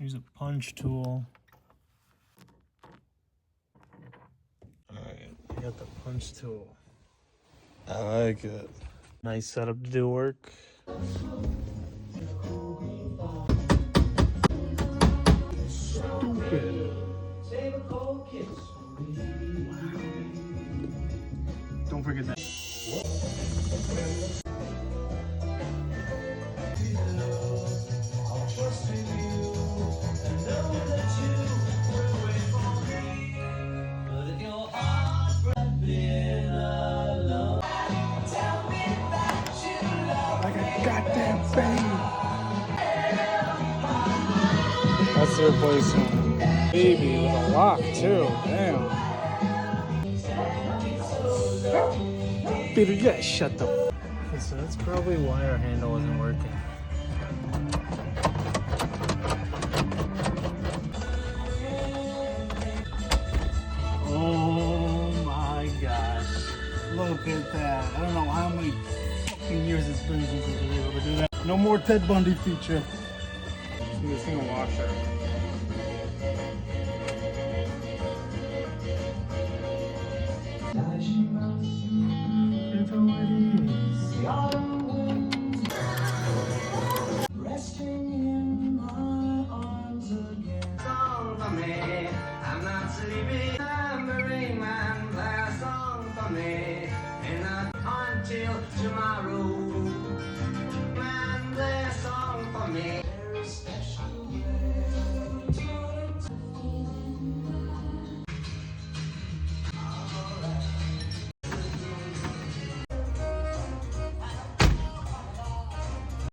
Use a punch tool. Alright, I got the punch tool. I like it. Nice setup to do work. Stupid. Don't forget that. Like a goddamn baby. That's the replacement. Baby with a lock too. Damn. Baby, you gotta shut the. Okay, so that's probably why our handle wasn't working. Oh my gosh. Look at that. I don't know how many fucking years it's been since we were able to do that. No more Ted Bundy feature. This thing will wash it.